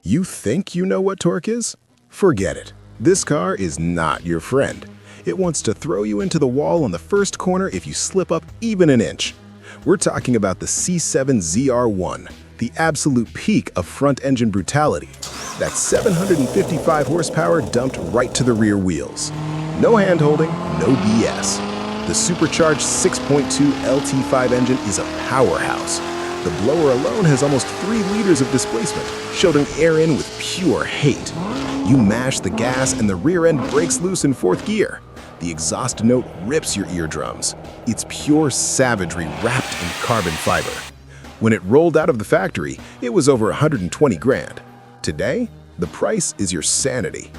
You think you know what torque is? Forget it. This car is not your friend. It wants to throw you into the wall on the first corner if you slip up even an inch. We're talking about the C7 ZR1, the absolute peak of front-engine brutality. That's 755 horsepower dumped right to the rear wheels. No hand-holding, no BS. The supercharged 6.2 LT5 engine is a powerhouse. The blower alone has almost 3 liters of displacement, shooting air in with pure hate. You mash the gas and the rear end breaks loose in 4th gear. The exhaust note rips your eardrums. It's pure savagery wrapped in carbon fiber. When it rolled out of the factory, it was over 120 grand. Today, the price is your sanity.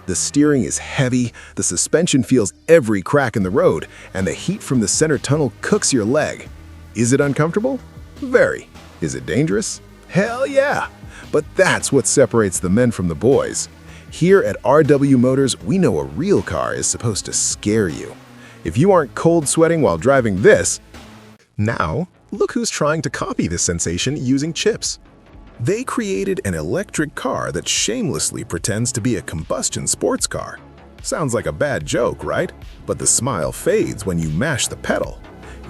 The steering is heavy, the suspension feels every crack in the road, and the heat from the center tunnel cooks your leg. Is it uncomfortable? Very. Is it dangerous? Hell yeah! But that's what separates the men from the boys. Here at RW Motors, we know a real car is supposed to scare you. If you aren't cold sweating while driving this, now look who's trying to copy this sensation using chips. They created an electric car that shamelessly pretends to be a combustion sports car. Sounds like a bad joke, right? But the smile fades when you mash the pedal.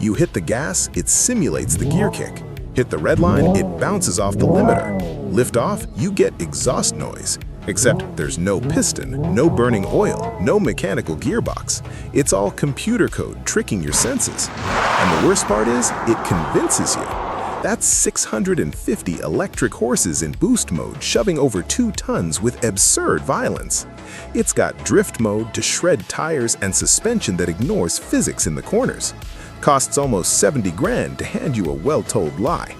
You hit the gas, it simulates the gear kick. Hit the red line, it bounces off the limiter. Lift off, you get exhaust noise. Except there's no piston, no burning oil, no mechanical gearbox. It's all computer code tricking your senses. And the worst part is, it convinces you. That's 650 electric horses in boost mode shoving over 2 tons with absurd violence. It's got drift mode to shred tires and suspension that ignores physics in the corners. Costs almost 70 grand to hand you a well-told lie.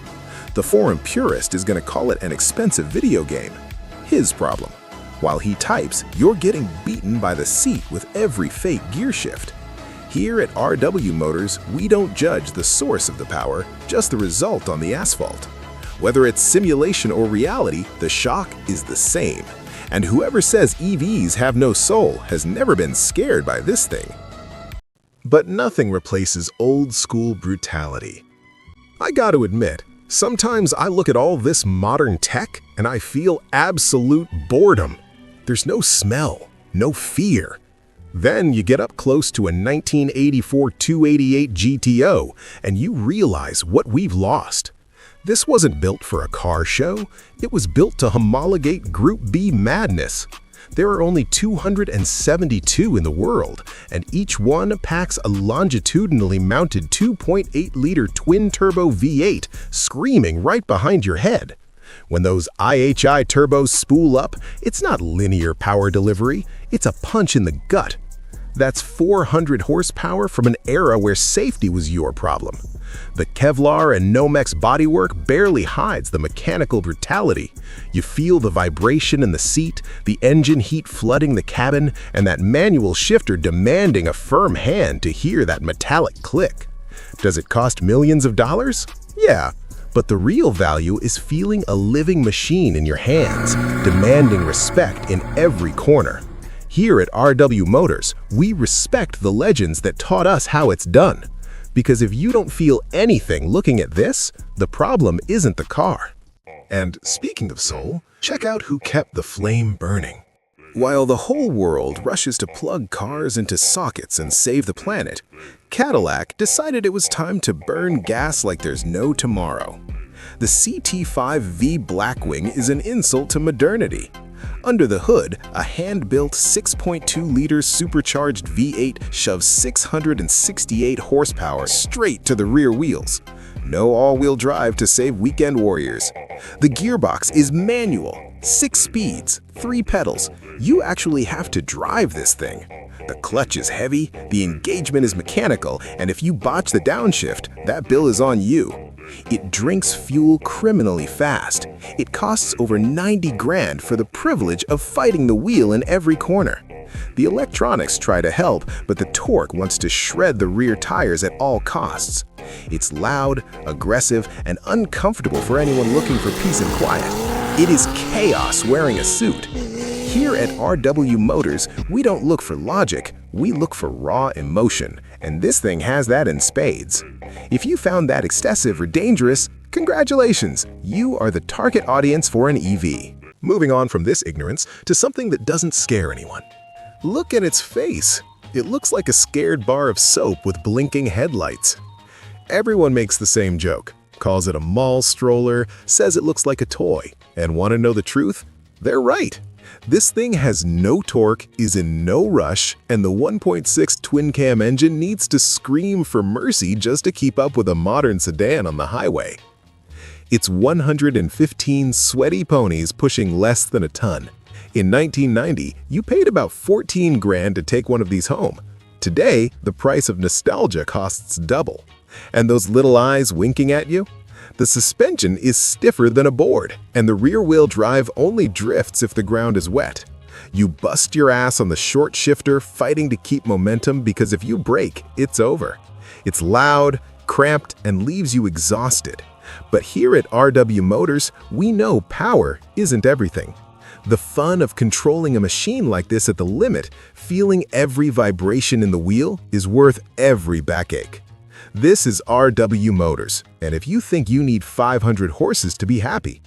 The foreign purist is going to call it an expensive video game. His problem. While he types, you're getting beaten by the seat with every fake gear shift. Here at RW Motors, we don't judge the source of the power, just the result on the asphalt. Whether it's simulation or reality, the shock is the same. And whoever says EVs have no soul has never been scared by this thing. But nothing replaces old-school brutality. I gotta admit, sometimes I look at all this modern tech and I feel absolute boredom. There's no smell, no fear. Then you get up close to a 1984 288 GTO and you realize what we've lost. This wasn't built for a car show, it was built to homologate Group B madness. There are only 272 in the world, and each one packs a longitudinally mounted 2.8-liter twin-turbo V8 screaming right behind your head. When those IHI turbos spool up, it's not linear power delivery, it's a punch in the gut. That's 400 horsepower from an era where safety was your problem. The Kevlar and Nomex bodywork barely hides the mechanical brutality. You feel the vibration in the seat, the engine heat flooding the cabin, and that manual shifter demanding a firm hand to hear that metallic click. Does it cost millions of dollars? Yeah, but the real value is feeling a living machine in your hands, demanding respect in every corner. Here at RW Motors, we respect the legends that taught us how it's done. Because if you don't feel anything looking at this, the problem isn't the car. And speaking of soul, check out who kept the flame burning. While the whole world rushes to plug cars into sockets and save the planet, Cadillac decided it was time to burn gas like there's no tomorrow. The CT5V Blackwing is an insult to modernity. Under the hood, a hand-built 6.2-liter supercharged V8 shoves 668 horsepower straight to the rear wheels. No all-wheel drive to save weekend warriors. The gearbox is manual, 6 speeds, 3 pedals. You actually have to drive this thing. The clutch is heavy, the engagement is mechanical, and if you botch the downshift, that bill is on you. It drinks fuel criminally fast. It costs over 90 grand for the privilege of fighting the wheel in every corner. The electronics try to help, but the torque wants to shred the rear tires at all costs. It's loud, aggressive, and uncomfortable for anyone looking for peace and quiet. It is chaos wearing a suit. Here at RW Motors, we don't look for logic, we look for raw emotion, and this thing has that in spades. If you found that excessive or dangerous, congratulations, you are the target audience for an EV. Moving on from this ignorance to something that doesn't scare anyone. Look at its face. It looks like a scared bar of soap with blinking headlights. Everyone makes the same joke, calls it a mall stroller, says it looks like a toy. And want to know the truth? They're right. This thing has no torque, is in no rush, and the 1.6 twin-cam engine needs to scream for mercy just to keep up with a modern sedan on the highway. It's 115 sweaty ponies pushing less than a ton. In 1990, you paid about 14 grand to take one of these home. Today, the price of nostalgia costs double. And those little eyes winking at you? The suspension is stiffer than a board, and the rear-wheel drive only drifts if the ground is wet. You bust your ass on the short shifter fighting to keep momentum because if you brake, it's over. It's loud, cramped, and leaves you exhausted. But here at RW Motors, we know power isn't everything. The fun of controlling a machine like this at the limit, feeling every vibration in the wheel, is worth every backache. This is RW Motors, and if you think you need 500 horses to be happy,